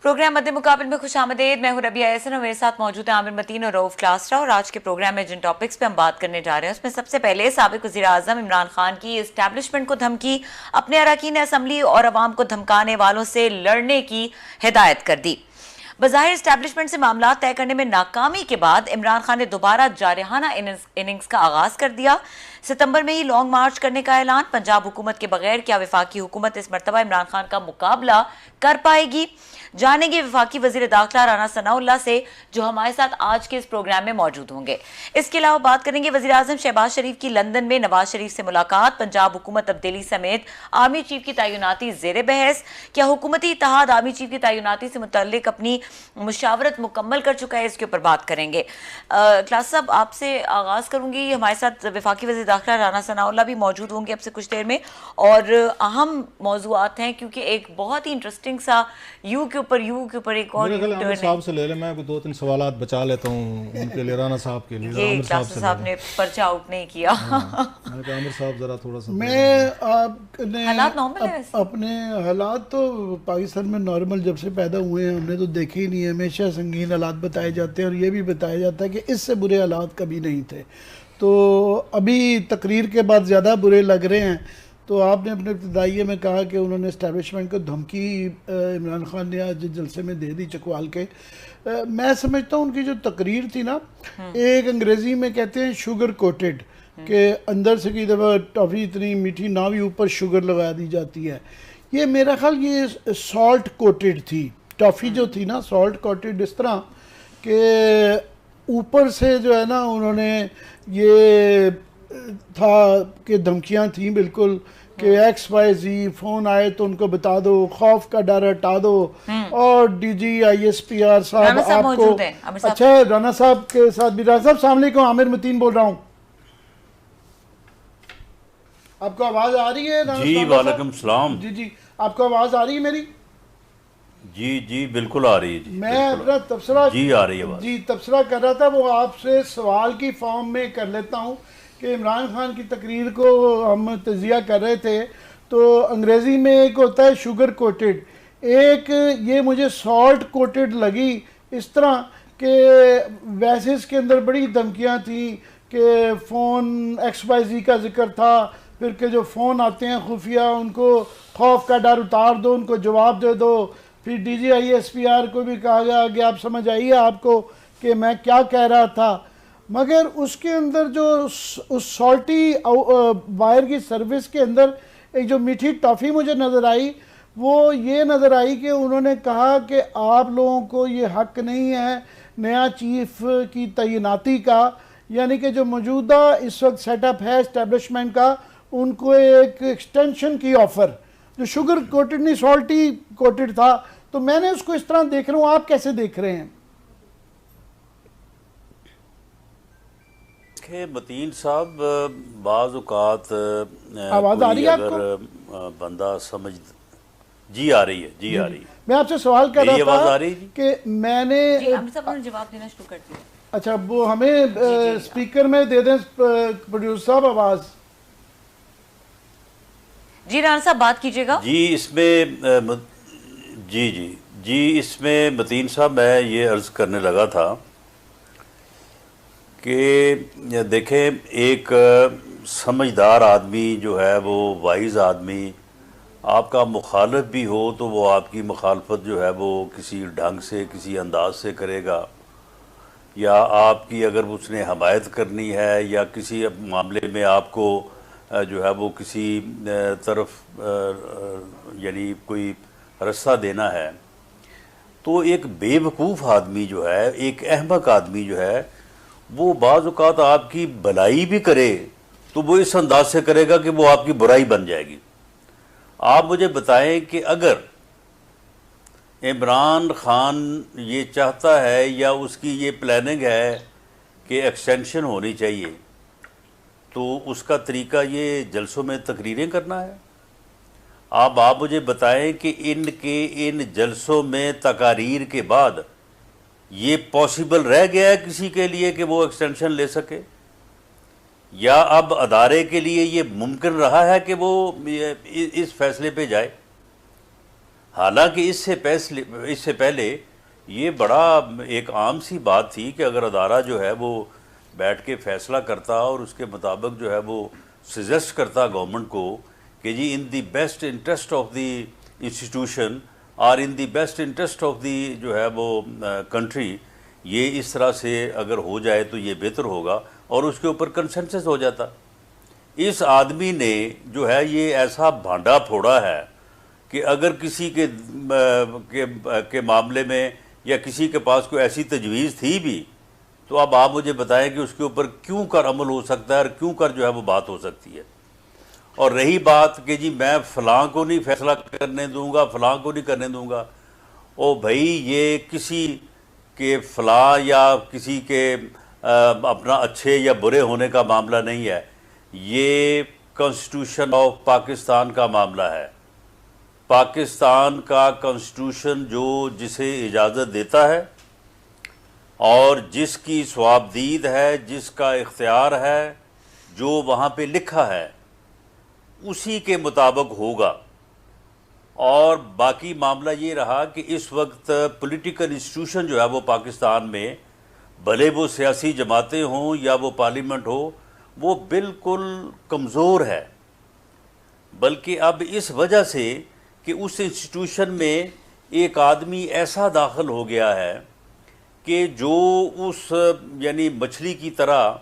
Programme मध्य मुकाबले में खुशामदीद। मैं हूं रबिया एहसन और मेरे साथ मौजूद है आमिर मतीन और रऊफ क्लासरा। और आज के प्रोग्राम में जिन टॉपिक्स पे हम बात करने जा रहे हैं उसमें सबसे पहले साबिक वज़ीर आज़म इमरान खान की एस्टैब्लिशमेंट को धमकी, अपने अरकान असम्बली और अवाम को धमकाने वालों से लड़ने की हिदायत कर दी। बज़ाहिर एस्टैब्लिशमेंट से मामला तय करने में नाकामी के बाद इमरान खान ने दोबारा जारहाना इनिंग्स का आगाज कर दिया। सितंबर में ही लॉन्ग मार्च करने का ऐलान। पंजाब हुकूमत के बगैर क्या वफाकी हुकूमत इस मरतबा इमरान खान का मुकाबला कर पाएगी? जानेंगे वफाकी वजीर दाखिला राना सनाउल्लाह से, जो हमारे साथ आज के इस प्रोग्राम में मौजूद होंगे। इसके अलावा बात करेंगे वजीर आजम शहबाज शरीफ की लंदन में नवाज शरीफ से मुलाकात, पंजाब हुकूमत तब्दीली समेत आर्मी चीफ की तैनाती जेर बहस। क्या हुकूमती इत्तेहाद आर्मी चीफ की तैनाती से मुतल्लिक अपनी मुशावरत मुकम्मल कर चुका है? इसके ऊपर बात करेंगे। क्लास साहब, आपसे आगाज करूंगी। हमारे साथ वफाकी वजीर दाखिला राना सनाउल्लाह भी मौजूद होंगे अब से कुछ देर में, और अहम मौजूआत हैं क्योंकि एक बहुत ही इंटरेस्टिंग सा यू के ऊपर एक और आमिर साहब से ले ले। मैं दो तीन सवालात बचा लेता हूँ उनके लिए, राना साहब के लिए। ये साहब ने पर्चा आउट नहीं किया। मैंने कहा आमिर साहब जरा थोड़ा सा। मैं आपने हालात नॉर्मल है अपने हालात तो पाकिस्तान में नॉर्मल जब से पैदा हुए हैं हमने तो देखे ही नहीं है। हमेशा संगीन हालात बताए जाते हैं और ये भी बताया जाता है कि इससे बुरे हालात कभी नहीं थे। तो अभी तकरीर के बाद ज़्यादा बुरे लग रहे हैं। तो आपने अपने इब्तिदाइये में कहा कि उन्होंने इस्टेब्लिशमेंट को धमकी इमरान खान ने आज जलसे में दे दी चकवाल के। मैं समझता हूँ उनकी जो तकरीर थी ना, एक अंग्रेज़ी में कहते हैं शुगर कोटेड, कि अंदर से की दफ़ा टॉफ़ी इतनी मीठी ना भी ऊपर शुगर लगा दी जाती है। ये मेरा ख्याल ये सॉल्ट कोटेड थी। टॉफ़ी जो थी ना सॉल्ट कोटेड, इस तरह के ऊपर से जो है ना उन्होंने ये था कि धमकियाँ थी बिल्कुल कि XYZ फ़ोन आए तो उनको बता दो, खौफ का डर हटा दो। और DG ISPR साहब आपको, अच्छा राना साहब के साथ भी। राना साहब अस्सलाम वालेकुम, आमिर मतीन बोल रहा हूँ। आपको आवाज़ आ रही है? जी वालेकुम सलाम। जी आपको आवाज़ आ रही है मेरी? जी बिल्कुल आ रही है जी। मैं अपना तबसरा जी आ रही है जी तबसरा कर रहा था, वो आपसे सवाल की फॉर्म में कर लेता हूँ कि इमरान खान की तकरीर को हम तजिया कर रहे थे तो अंग्रेज़ी में एक होता है शुगर कोटेड, एक ये मुझे सॉल्ट कोटेड लगी। इस तरह के वैसे इसके अंदर बड़ी धमकियाँ थी कि फ़ोन XYZ का जिक्र था, फिर के जो फ़ोन आते हैं खुफिया उनको खौफ का डर उतार दो, उनको जवाब दे दो। फिर DG ISPR को भी कहा गया कि आप समझ आइए आपको कि मैं क्या कह रहा था। मगर उसके अंदर जो उस सॉल्टी वायर की सर्विस के अंदर एक जो मीठी टॉफ़ी मुझे नज़र आई, वो ये नज़र आई कि उन्होंने कहा कि आप लोगों को ये हक नहीं है नया चीफ की तैनाती का, यानी कि जो मौजूदा इस वक्त सेटअप है इस्टेब्लिशमेंट का, उनको एक एक्सटेंशन की ऑफ़र जो शुगर कोटेड नहीं सॉल्टी कोटेड था। तो मैंने उसको इस तरह देख रहा हूँ, आप कैसे देख रहे हैं? मतीन साहब, बाज़ औक़ात आवाज़ आ रही है अगर बंदा समझ जी आ रही है, जी आ रही है। मैं आपसे सवाल कर रहा था कि मैंने जवाब देना शुरू कर दिया। अच्छा, वो हमें स्पीकर में दे दें प्रोड्यूसर साहब आवाज़। जी राना साहब बात कीजिएगा। जी इसमें जी इसमें मतीन साहब मैं ये अर्ज़ करने लगा था कि देखें, एक समझदार आदमी जो है वो वाइज़ आदमी, आपका मुखालिफ भी हो तो वो आपकी मुखालफत जो है वो किसी ढंग से किसी अंदाज से करेगा, या आपकी अगर उसने हमायत करनी है या किसी मामले में आपको जो है वो किसी तरफ यानी कोई रास्ता देना है, तो एक बेवकूफ़ आदमी जो है, एक अहमक आदमी जो है, वो बाज़ औक़ात आपकी भलाई भी करे तो वो इस अंदाज से करेगा कि वो आपकी बुराई बन जाएगी। आप मुझे बताएं कि अगर इमरान खान ये चाहता है या उसकी ये प्लानिंग है कि एक्सटेंशन होनी चाहिए, तो उसका तरीका ये जलसों में तकरीरें करना है। आप मुझे बताएं कि इनके इन जलसों में तकारीर के बाद ये पॉसिबल रह गया है किसी के लिए कि वो एक्सटेंशन ले सके, या अब अदारे के लिए ये मुमकिन रहा है कि वो इस फैसले पे जाए? हालांकि इससे पहले ये बड़ा एक आम सी बात थी कि अगर अदारा जो है वो बैठ के फैसला करता और उसके मुताबिक जो है वो सजेस्ट करता गवर्नमेंट को कि जी in the best interest of the institution और in the best interest of the जो है वो कंट्री, ये इस तरह से अगर हो जाए तो ये बेहतर होगा और उसके ऊपर कंसेंसस हो जाता। इस आदमी ने जो है ये ऐसा भांडा फोड़ा है कि अगर किसी के मामले में या किसी के पास कोई ऐसी तजवीज़ थी भी, तो अब आप मुझे बताएं कि उसके ऊपर क्यों कर अमल हो सकता है और क्यों कर जो है वो बात हो सकती है। और रही बात कि जी मैं फ़लाँ को नहीं फैसला करने दूंगा, फ़लाँ को नहीं करने दूंगा, ओ भाई ये किसी के फ़लाँ या किसी के अपना अच्छे या बुरे होने का मामला नहीं है, ये कॉन्स्टिट्यूशन ऑफ पाकिस्तान का मामला है। पाकिस्तान का कॉन्स्टिट्यूशन जो जिसे इजाज़त देता है और जिसकी स्वाबदीद है, जिसका इख्तियार है, जो वहाँ पे लिखा है उसी के मुताबिक होगा। और बाकी मामला ये रहा कि इस वक्त पॉलिटिकल इंस्टीट्यूशन जो है वो पाकिस्तान में, भले वो सियासी जमातें हों या वो पार्लियामेंट हो, वो बिल्कुल कमज़ोर है। बल्कि अब इस वजह से कि उस इंस्टीट्यूशन में एक आदमी ऐसा दाखिल हो गया है कि जो उस यानी मछली की तरह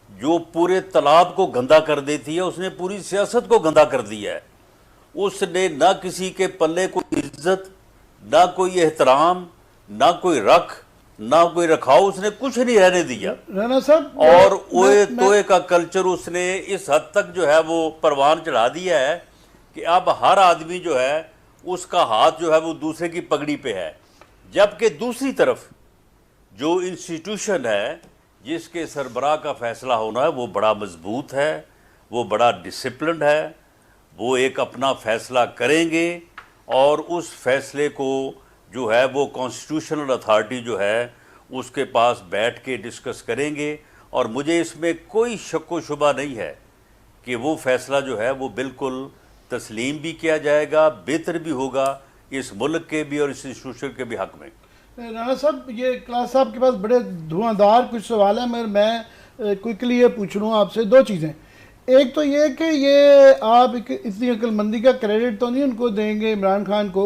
जो पूरे तालाब को गंदा कर देती है, उसने पूरी सियासत को गंदा कर दिया है। उसने ना किसी के पल्ले कोई इज्जत, ना कोई एहतराम, ना कोई ना कोई रखाव, उसने कुछ नहीं रहने दिया। राना साहब, और ओए तोए का कल्चर उसने इस हद तक जो है वो परवान चढ़ा दिया है कि अब हर आदमी जो है उसका हाथ जो है वो दूसरे की पगड़ी पे है। जबकि दूसरी तरफ जो इंस्टीट्यूशन है जिसके सरबराह का फैसला होना है वो बड़ा मजबूत है, वो बड़ा डिसिप्लिन्ड है, वो एक अपना फैसला करेंगे और उस फैसले को जो है वो कॉन्स्टिट्यूशनल अथॉरिटी जो है उसके पास बैठ के डिस्कस करेंगे। और मुझे इसमें कोई शक व शुबा नहीं है कि वो फैसला जो है वो बिल्कुल तस्लीम भी किया जाएगा, बेहतर भी होगा इस मुल्क के भी और इस इंस्टीट्यूशन के भी हक़ में। राना साहब, ये क्लास साहब के पास बड़े धुआंधार कुछ सवाल हैं, मगर मैं क्विकली ये पूछ लूँ आपसे दो चीज़ें। एक तो ये कि ये आप इतनी अक्लमंदी का क्रेडिट तो नहीं उनको देंगे इमरान खान को,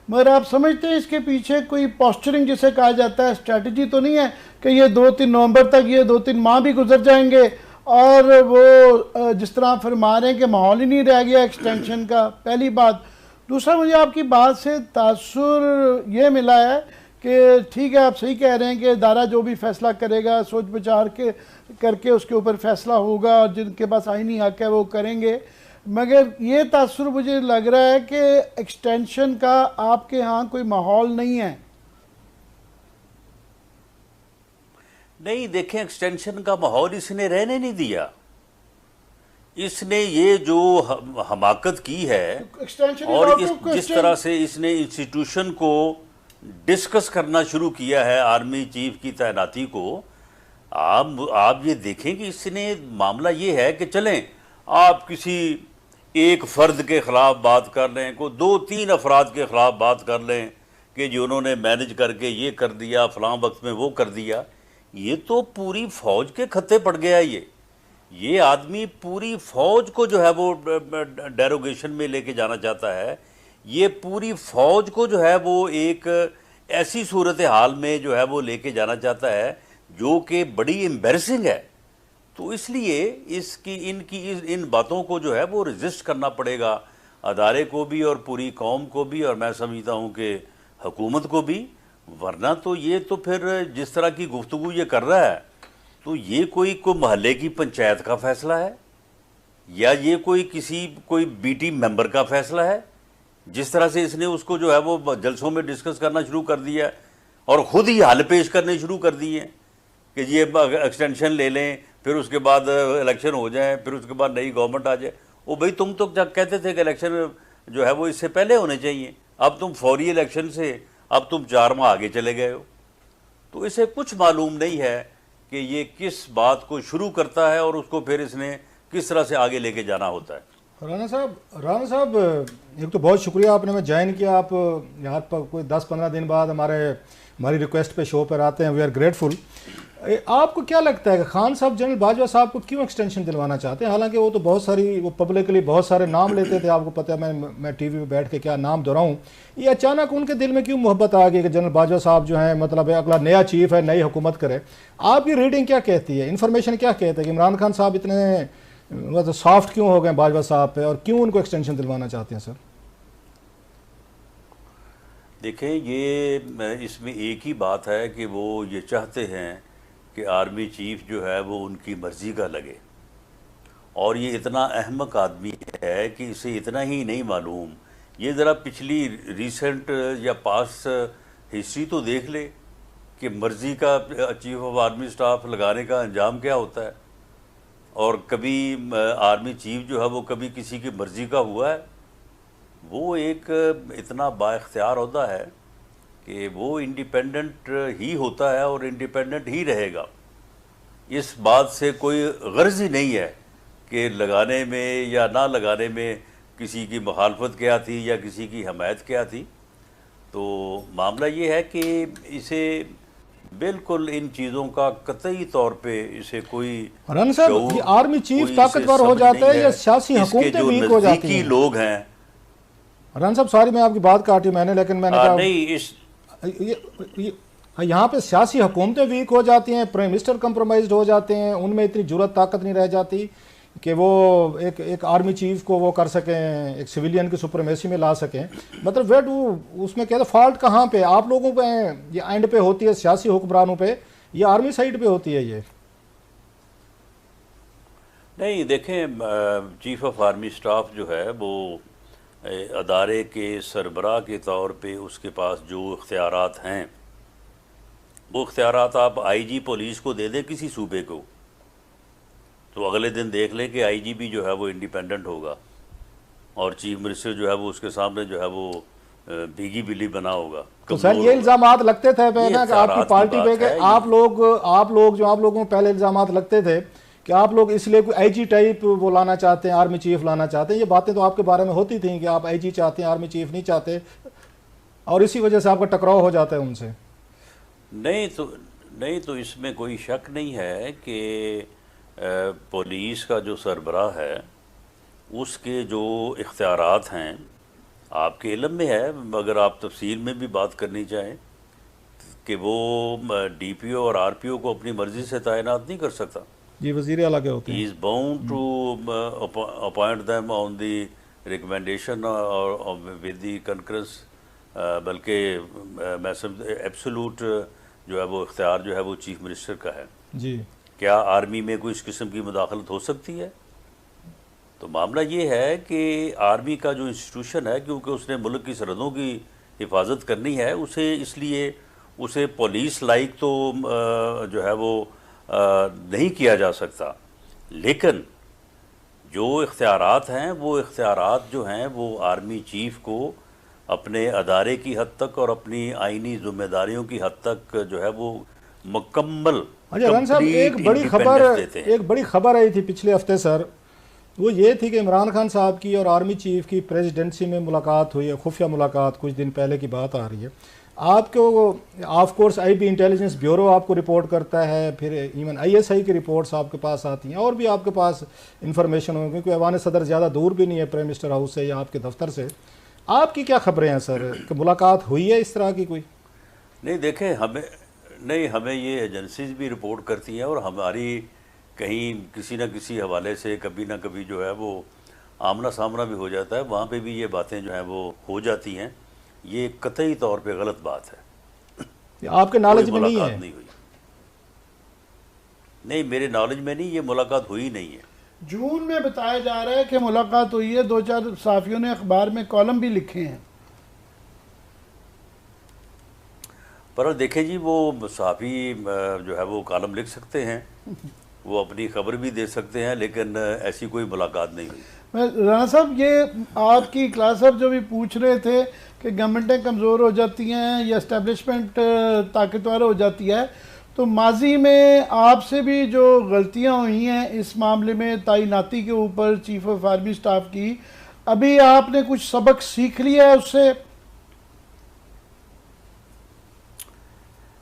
मगर आप समझते हैं इसके पीछे कोई पोस्चरिंग जिसे कहा जाता है, स्ट्रैटेजी तो नहीं है कि ये 2-3 नवंबर तक ये 2-3 माह भी गुजर जाएंगे और वो जिस तरह फरमा रहे हैं कि माहौल ही नहीं रह गया एक्सटेंशन का, पहली बात। दूसरा, मुझे आपकी बात से तासुर ये मिला है कि ठीक है, आप सही कह रहे हैं कि इदारा जो भी फैसला करेगा सोच विचार के करके उसके ऊपर फैसला होगा और जिनके पास आईनी हक है वो करेंगे, मगर ये तासुर मुझे लग रहा है कि एक्सटेंशन का आपके यहाँ कोई माहौल नहीं है। नहीं, देखें, एक्सटेंशन का माहौल इसने रहने नहीं दिया। इसने ये जो हमाकत की है और जिस तरह से इसने इंस्टीट्यूशन को डिस्कस करना शुरू किया है, आर्मी चीफ की तैनाती को, आप ये देखें कि इसने मामला ये है कि चलें आप किसी एक फ़र्द के ख़िलाफ़ बात कर लें, को 2-3 अफराद के ख़िलाफ़ बात कर लें कि जो उन्होंने मैनेज करके ये कर दिया, फ़लाँ वक्त में वो कर दिया। ये तो पूरी फ़ौज के खत्ते पड़ गया। ये आदमी पूरी फ़ौज को जो है वो डेरोगेशन में लेके जाना चाहता है। ये पूरी फ़ौज को जो है वो एक ऐसी सूरत हाल में जो है वो लेके जाना चाहता है जो कि बड़ी एम्बैरसिंग है। तो इसलिए इन बातों को जो है वो रेजिस्ट करना पड़ेगा अदारे को भी और पूरी कौम को भी, और मैं समझता हूँ कि हुकूमत को भी। वरना तो ये तो फिर जिस तरह की गुफ्तगू ये कर रहा है, तो ये कोई महल्ले की पंचायत का फ़ैसला है या ये कोई बीटी मेंबर का फ़ैसला है। जिस तरह से इसने उसको जो है वो जलसों में डिस्कस करना शुरू कर दिया है और ख़ुद ही हल पेश करने शुरू कर दिए हैं कि ये एक्सटेंशन ले लें, फिर उसके बाद इलेक्शन हो जाए, फिर उसके बाद नई गवर्नमेंट आ जाए। ओ भाई, तुम तो कहते थे कि इलेक्शन जो है वो इससे पहले होने चाहिए, अब तुम फौरी इलेक्शन से अब तुम 4 माह आगे चले गए हो। तो इसे कुछ मालूम नहीं है कि ये किस बात को शुरू करता है और उसको फिर इसने किस तरह से आगे लेके जाना होता है। राना साहब एक तो बहुत शुक्रिया आपने हमें ज्वाइन किया। आप यहाँ पर कोई 10-15 दिन बाद हमारी रिक्वेस्ट पे शो पर आते हैं, वी आर ग्रेटफुल। आपको क्या लगता है कि खान साहब जनरल बाजवा साहब को क्यों एक्सटेंशन दिलवाना चाहते हैं? हालांकि वो तो वो पब्लिकली बहुत सारे नाम लेते थे, आपको पता है, मैं टीवी पे बैठ के क्या नाम दोहराऊं। ये अचानक उनके दिल में क्यों मोहब्बत आ गई कि जनरल बाजवा साहब जो है मतलब अगला नया चीफ है, नई हुकूमत करे? आपकी रीडिंग क्या कहती है, इन्फॉर्मेशन क्या कहती है कि इमरान खान साहब इतने मतलब सॉफ्ट क्यों हो गए बाजवा साहब पे, और क्यों उनको एक्सटेंशन दिलवाना चाहते हैं सर? देखें, ये इसमें एक ही बात है कि वो ये चाहते हैं कि आर्मी चीफ जो है वो उनकी मर्ज़ी का लगे, और ये इतना अहमक आदमी है कि इसे इतना ही नहीं मालूम। ये ज़रा पिछली रीसेंट या पास्ट हिस्ट्री तो देख ले कि मर्ज़ी का चीफ ऑफ आर्मी स्टाफ लगाने का अंजाम क्या होता है, और कभी आर्मी चीफ जो है वो कभी किसी की मर्ज़ी का हुआ है। वो एक इतना बाइख्तियार होता है कि वो इंडिपेंडेंट ही होता है और इंडिपेंडेंट ही रहेगा। इस बात से कोई गर्ज ही नहीं है कि लगाने में या ना लगाने में किसी की मुखालफत क्या थी या किसी की हमायत क्या थी। तो मामला ये है कि इसे बिल्कुल इन चीज़ों का कतई तौर पे इसे कोई रन साहब, ये आर्मी चीफ ताकतवर हो जाता है या सियासी हुकूमतें वीक हो जाती हैं? लोग हैं रन साहब, सॉरी मैं आपकी बात काटी मैंने, लेकिन मैंने कहा नहीं, इस यहाँ पे सियासी हुकूमतें वीक हो जाती हैं, प्राइम मिनिस्टर कंप्रोमाइज्ड हो जाते हैं, उनमें इतनी जुर्रत ताकत नहीं रह जाती कि वो एक आर्मी चीफ को वो कर सकें, एक सिविलियन की सुप्रीमेसी में ला सकें। मतलब वेट उसमें क्या फॉल्ट कहाँ पे आप लोगों पे ये एंड पे होती है, सियासी हुक्मरानों पे, ये आर्मी साइड पे होती है? ये नहीं, देखें, चीफ ऑफ आर्मी स्टाफ जो है वो अदारे के सरबराह के तौर पे उसके पास जो इख्तियारात हैं वो इख्तियारात आप आईजी पुलिस को दे दें किसी सूबे को, तो अगले दिन देख लें कि आईजीपी जो है वो इंडिपेंडेंट होगा और चीफ मिनिस्टर जो है वो उसके सामने जो है वो भीगी बिल्ली बना होगा। तो सर ये इल्ज़ामात लगते थे ना कि आपकी पार्टी पे कि आप लोगों को पहले इल्ज़ामात लगते थे कि आप लोग इसलिए कोई आईजी टाइप वो लाना चाहते हैं, आर्मी चीफ लाना चाहते हैं। ये बातें तो आपके बारे में होती थी कि आप आईजी चाहते हैं, आर्मी चीफ नहीं चाहते, और इसी वजह से आपका टकराव हो जाता है उनसे। नहीं तो इसमें कोई शक नहीं है कि पुलिस का जो सरबराह है उसके जो इख्तियारात हैं आपके इल्म में है, अगर आप तफसील में भी बात करनी चाहें कि वो डीपीओ और आरपीओ को अपनी मर्ज़ी से तैनात नहीं कर सकता। जी, वज़ीर आला के होते हैं। He is bound to appoint them on the recommendation और विद दी कंकरेंस, बल्कि मैं समझ एब्सोलूट जो है वो इख्तियार जो है वो चीफ मिनिस्टर का है। जी, क्या आर्मी में कोई इस किस्म की मुदाखलत हो सकती है? तो मामला ये है कि आर्मी का जो इंस्टीट्यूशन है, क्योंकि उसने मुल्क की सरहदों की हिफाजत करनी है, उसे इसलिए उसे पुलिस लाइक तो जो है वो नहीं किया जा सकता, लेकिन जो इख्तियारात हैं वो इख्तियारात जो हैं वो आर्मी चीफ को अपने अदारे की हद तक और अपनी आइनी जिम्मेदारियों की हद तक जो है वो मुकम्मल। अच्छा रन साहब, एक बड़ी खबर आई थी पिछले हफ्ते सर, वो ये थी कि इमरान खान साहब की और आर्मी चीफ की प्रेसिडेंसी में मुलाकात हुई है, खुफिया मुलाकात, कुछ दिन पहले की बात आ रही है। आपको of course IB intelligence bureau आपको रिपोर्ट करता है, फिर इवन आईएसआई की रिपोर्ट्स आपके पास आती हैं, और भी आपके पास इंफॉर्मेशन होगी, क्योंकि ऐवान सदर ज़्यादा दूर भी नहीं है प्राइम मिनिस्टर हाउस से या आपके दफ्तर से। आपकी क्या खबरें हैं सर कि मुलाकात हुई है इस तरह की कोई? नहीं, देखें, हमें ये एजेंसीज भी रिपोर्ट करती हैं और हमारी कहीं किसी न किसी हवाले से कभी ना कभी जो है वो आमना सामना भी हो जाता है, वहाँ पे भी ये बातें जो हैं वो हो जाती हैं। ये कतई तौर पे गलत बात है। आपके नॉलेज में नहीं है? नहीं हुई, नहीं मेरे नॉलेज में नहीं, ये मुलाकात हुई नहीं है। जून में बताया जा रहा है कि मुलाकात हुई है, 2-4 सहाफ़ियों ने अखबार में कॉलम भी लिखे हैं। पर देखें जी, वो सहाफ़ी जो है वो कॉलम लिख सकते हैं, वो अपनी खबर भी दे सकते हैं, लेकिन ऐसी कोई मुलाकात नहीं हुई। राना साहब, ये आपकी क्लास साहब जो भी पूछ रहे थे कि गवर्नमेंटें कमज़ोर हो जाती हैं या इस्टेब्लिशमेंट ताकतवर हो जाती है, तो माजी में आपसे भी जो गलतियां हुई हैं इस मामले में तैनाती के ऊपर चीफ ऑफ आर्मी स्टाफ की, अभी आपने कुछ सबक सीख लिया है उससे?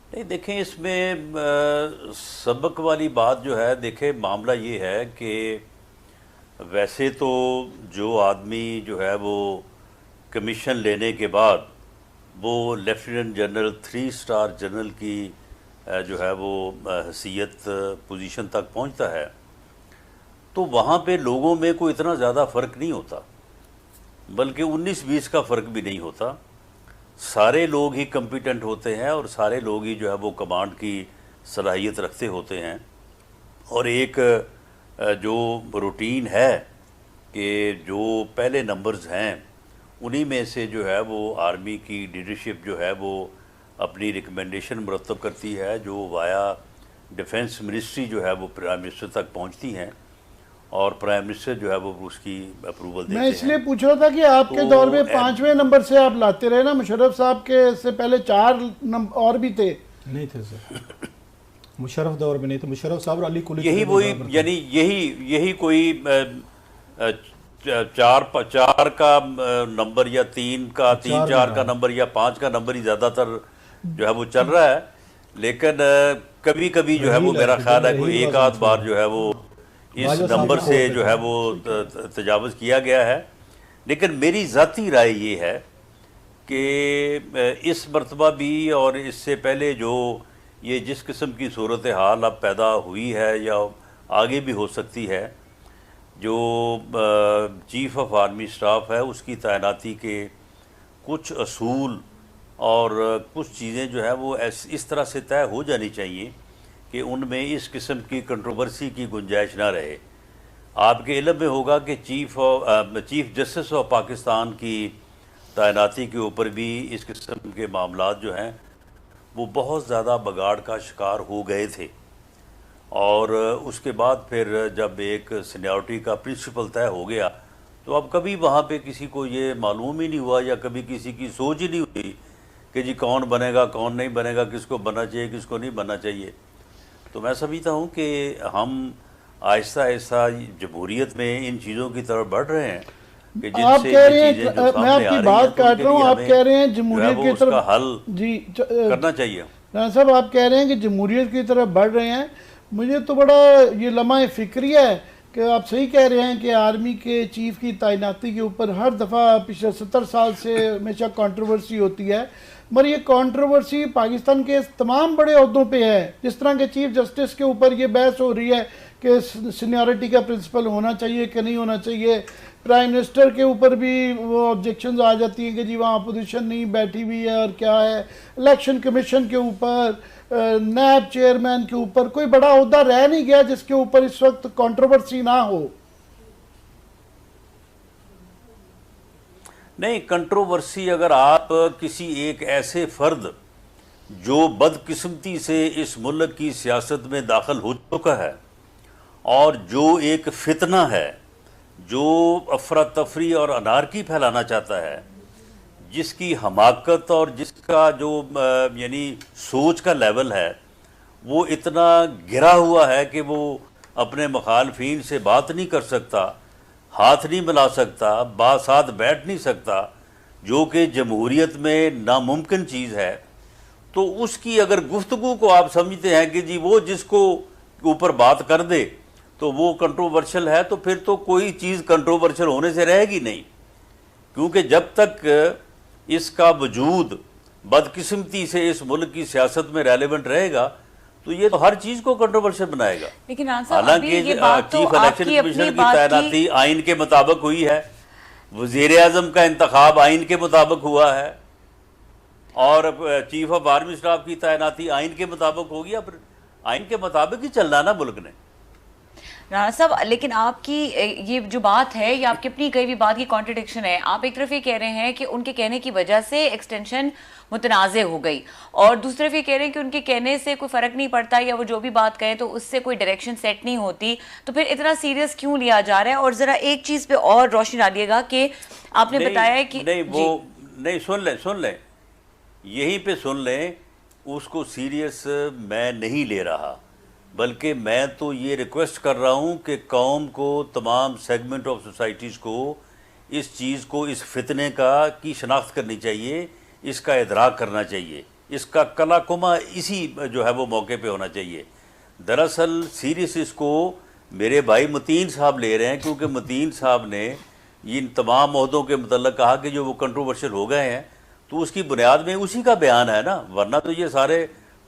नहीं, देखें इसमें सबक वाली बात जो है, देखें मामला ये है कि वैसे तो जो आदमी जो है वो कमीशन लेने के बाद वो लेफ्टिनेंट जनरल 3 स्टार जनरल की जो है वो हैसियत पोजीशन तक पहुंचता है, तो वहाँ पे लोगों में कोई इतना ज़्यादा फ़र्क नहीं होता, बल्कि 19-20 का फ़र्क भी नहीं होता। सारे लोग ही कम्पिटेंट होते हैं और सारे लोग ही जो है वो कमांड की सलाहियत रखते होते हैं। और एक जो रूटीन है कि जो पहले नंबर्स हैं उन्हीं में से जो है वो आर्मी की लीडरशिप जो है वो अपनी रिकमेंडेशन मुरतब करती है, जो वाया डिफेंस मिनिस्ट्री जो है वो प्राइम मिनिस्टर तक पहुंचती हैं और प्राइम मिनिस्टर जो है वो उसकी अप्रूवल देते हैं। मैं इसलिए पूछ रहा था कि आपके तो दौर में 5वें नंबर से आप लाते रहे ना, मुशर्रफ साहब के से पहले 4 नंबर और भी थे। नहीं थे सर, मुशर्रफ दौर में नहीं थे। मुशर्रफ साहब और अली कुली यही वही, यानी यही कोई 4 का नंबर या 3-4 का नंबर या 5 का नंबर ही ज़्यादातर जो है वो चल रहा है। लेकिन कभी कभी जो है वो मेरा ख्याल है कोई एक आध बार जो है वो इस नंबर से जो है वो तजावज़ किया गया है। लेकिन मेरी ज़ाती राय ये है कि इस मरतबा भी और इससे पहले जो ये जिस किस्म की सूरत हाल अब पैदा हुई है या आगे भी हो सकती है, जो चीफ़ ऑफ आर्मी स्टाफ है उसकी तैनाती के कुछ असूल और कुछ चीज़ें जो है वो इस तरह से तय हो जानी चाहिए कि उनमें इस किस्म की कंट्रोवर्सी की गुंजाइश ना रहे। आपके इल्म में होगा कि चीफ जस्टिस ऑफ पाकिस्तान की तैनाती के ऊपर भी इस किस्म के मामलात जो हैं वो बहुत ज़्यादा बगाड़ का शिकार हो गए थे, और उसके बाद फिर जब एक सीनियरिटी का प्रिंसिपल तय हो गया तो अब कभी वहाँ पे किसी को ये मालूम ही नहीं हुआ या कभी किसी की सोच ही नहीं हुई कि जी कौन बनेगा कौन नहीं बनेगा, किसको बनना चाहिए किसको नहीं बनना चाहिए। तो मैं समझता हूँ कि हम आहिस्ता आहिस्ता जमहूरियत में इन चीज़ों की तरफ बढ़ रहे हैं कि आप कह रहे हैं, मैं आपकी बात काट रहा हूँ, आप कह रहे हैं जमहूरियत की तरफ हल जी करना चाहिए। राना साहब आप कह रहे हैं कि जमहूरियत की तरफ बढ़ रहे हैं। मुझे तो बड़ा ये लम्हा फिक्रिया है कि आप सही कह रहे हैं कि आर्मी के चीफ की तैनाती के ऊपर हर दफ़ा पिछले 70 साल से हमेशा कंट्रोवर्सी होती है, मगर ये कंट्रोवर्सी पाकिस्तान के तमाम बड़े ओहदों पे है। जिस तरह के चीफ जस्टिस के ऊपर ये बहस हो रही है कि सीनियरिटी का प्रिंसिपल होना चाहिए कि नहीं होना चाहिए, प्राइम मिनिस्टर के ऊपर भी वो ऑब्जेक्शंस आ जाती हैं कि जी वहाँ अपोजिशन नहीं बैठी हुई है और क्या है, इलेक्शन कमीशन के ऊपर, नैब चेयरमैन के ऊपर कोई बड़ा ओहदा रह नहीं गया जिसके ऊपर इस वक्त कंट्रोवर्सी ना हो। नहीं, कंट्रोवर्सी अगर आप किसी एक ऐसे फ़र्द जो बदकिस्मती से इस मुल्क की सियासत में दाखिल हो चुका है और जो एक फितना है, जो अफरा तफरी और अनारकी फैलाना चाहता है, जिसकी हमाकत और जिसका जो यानी सोच का लेवल है वो इतना गिरा हुआ है कि वो अपने मुखालफीन से बात नहीं कर सकता, हाथ नहीं मिला सकता, साथ बैठ नहीं सकता, जो कि जमहूरियत में नामुमकिन चीज़ है। तो उसकी अगर गुफ्तगू को आप समझते हैं कि जी वो जिसको ऊपर बात कर दे तो वो कंट्रोवर्शियल है, तो फिर तो कोई चीज़ कंट्रोवर्शियल होने से रहेगी नहीं, क्योंकि जब तक इसका वजूद बदकिस्मती से इस मुल्क की सियासत में रेलेवेंट रहेगा तो ये तो हर चीज को कंट्रोवर्शियल बनाएगा। लेकिन हालांकि चीफ इलेक्शन कमीशनर की तैनाती आइन के मुताबिक हुई है, वजीर आजम का इंतखाब आइन के मुताबिक हुआ है, और चीफ ऑफ आर्मी स्टाफ की तैनाती आइन के मुताबिक होगी। अब आइन के मुताबिक ही चलना ना मुल्क ने। राना साहब, लेकिन आपकी ये जो बात है, ये आपकी अपनी कई भी बात की कॉन्ट्रडिक्शन है। आप एक तरफ ये कह रहे हैं कि उनके कहने की वजह से एक्सटेंशन मुतनाज़ हो गई, और दूसरी तरफ ये कह रहे हैं कि उनके कहने से कोई फ़र्क नहीं पड़ता, या वो जो भी बात कहें तो उससे कोई डायरेक्शन सेट नहीं होती, तो फिर इतना सीरियस क्यों लिया जा रहा है? और ज़रा एक चीज़ पे और रोशनी डालिएगा कि आपने बताया कि नहीं, वो नहीं, सुन लें यहीं पे सुन लें उसको सीरियस मैं नहीं ले रहा, बल्कि मैं तो ये रिक्वेस्ट कर रहा हूँ कि कौम को, तमाम सेगमेंट ऑफ सोसाइटीज़ को इस चीज़ को, इस फितने की शनाख्त करनी चाहिए, इसका इदराक करना चाहिए, इसका कलाकुमा इसी जो है वो मौके पे होना चाहिए। दरअसल सीरियस इसको मेरे भाई मतीन साहब ले रहे हैं, क्योंकि मतीन साहब ने इन तमाम मौदों के मतलब कहा कि जो वो कंट्रोवर्शियल हो गए हैं, तो उसकी बुनियाद में उसी का बयान है ना, वरना तो ये सारे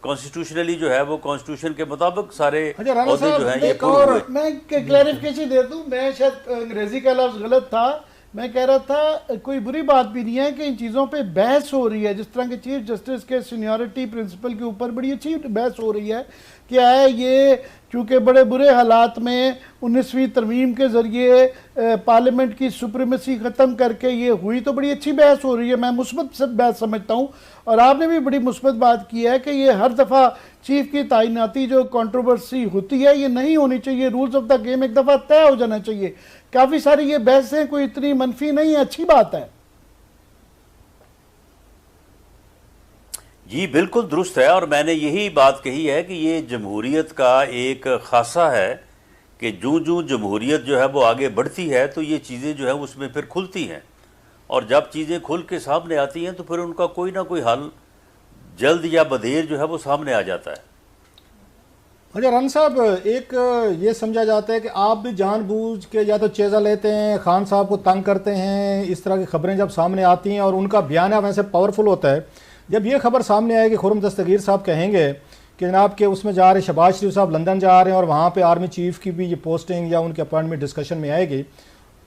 कॉन्स्टिट्यूशनली जो है वो कॉन्स्टिट्यूशन के मुताबिक सारे अहदे जो है ये पूरे हुए। मैं क्लैरिफिकेशन दे दूं, मैं शायद अंग्रेजी का लफ्ज़ गलत था, मैं कह रहा था कोई बुरी बात भी नहीं है कि इन चीज़ों पे बहस हो रही है, जिस तरह के चीफ जस्टिस के सीनियरिटी प्रिंसिपल के ऊपर बड़ी अच्छी बहस हो रही है। क्या है ये, चूँकि बड़े बुरे हालात में 19वीं तरमीम के ज़रिए पार्लियामेंट की सुप्रीमेसी ख़त्म करके ये हुई, तो बड़ी अच्छी बहस हो रही है, मैं मुस्बत से बहस समझता हूँ। और आपने भी बड़ी मुस्बत बात की है कि ये हर दफ़ा चीफ की तैनाती जो कंट्रोवर्सी होती है ये नहीं होनी चाहिए, रूल्स ऑफ द गेम एक दफ़ा तय हो जाना चाहिए। काफ़ी सारी ये बहसें कोई इतनी मनफी नहीं है, अच्छी बात है। जी बिल्कुल दुरुस्त है, और मैंने यही बात कही है कि ये जमहूरियत का एक खासा है कि जूँ जूँ जमहूरियत जो है वो आगे बढ़ती है तो ये चीज़ें जो है उसमें फिर खुलती हैं, और जब चीज़ें खुल के सामने आती हैं तो फिर उनका कोई ना कोई हल जल्द या बदेर जो है वो सामने आ जाता है। अच्छा राना साहब, एक ये समझा जाता है कि आप भी जानबूझ के या तो चेज़ा लेते हैं, खान साहब को तंग करते हैं, इस तरह की खबरें जब सामने आती हैं और उनका बयान वैसे पावरफुल होता है, जब ये खबर सामने आए कि खुर्रम दस्तगीर साहब कहेंगे कि जनाब के उसमें जा रहे शहबाज शरीफ साहब लंदन जा रहे हैं और वहाँ पे आर्मी चीफ की भी ये पोस्टिंग या उनके अपॉइंटमेंट डिस्कशन में आएगी,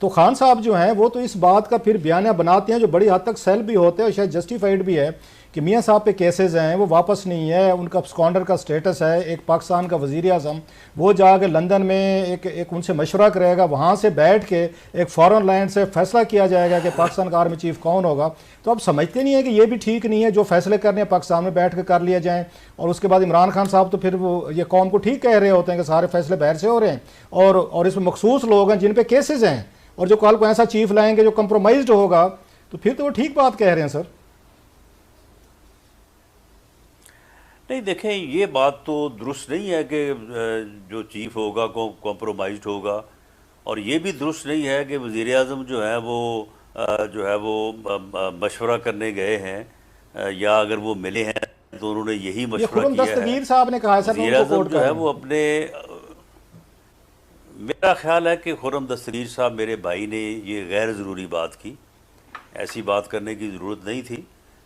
तो खान साहब जो हैं वो तो इस बात का फिर बयान बनाते हैं जो बड़ी हद तक सेल भी होते हैं और शायद जस्टिफाइड भी है कि मियाँ साहब पे केसेस हैं, वो वापस नहीं है, उनका स्कॉन्डर का स्टेटस है, एक पाकिस्तान का वज़ीर आज़म वो जाकर लंदन में एक उनसे मशवरा करेगा, वहाँ से बैठ के एक फॉरेन लैंड से फैसला किया जाएगा कि पाकिस्तान का आर्मी चीफ कौन होगा। तो आप समझते नहीं है कि ये भी ठीक नहीं है, जो फैसले करने पाकिस्तान में बैठ कर लिए जाएँ, और उसके बाद इमरान खान साहब तो फिर वो ये कौम को ठीक कह रहे होते हैं कि सारे फैसले बाहर से हो रहे हैं और इसमें मखसूस लोग हैं जिन पर केसेज हैं, और जो कल को ऐसा चीफ लाएंगे जो कंप्रोमाइज्ड होगा, तो फिर तो वो ठीक बात कह रहे हैं सर। नहीं देखें, ये बात तो दुरुस्त नहीं है कि जो चीफ होगा कॉम्प्रोमाइज्ड होगा, और ये भी दुरुस्त नहीं है कि वज़ीर आज़म जो है वो मशवरा करने गए हैं, या अगर वो मिले हैं तो उन्होंने यही मशवरा किया है। दस्तगीर साहब ने कहा है सर, वज़ीर आज़म जो है वो अपने, मेरा ख्याल है कि खुर्रम दस्तगीर साहब मेरे भाई ने ये गैर ज़रूरी बात की, ऐसी बात करने की ज़रूरत नहीं थी।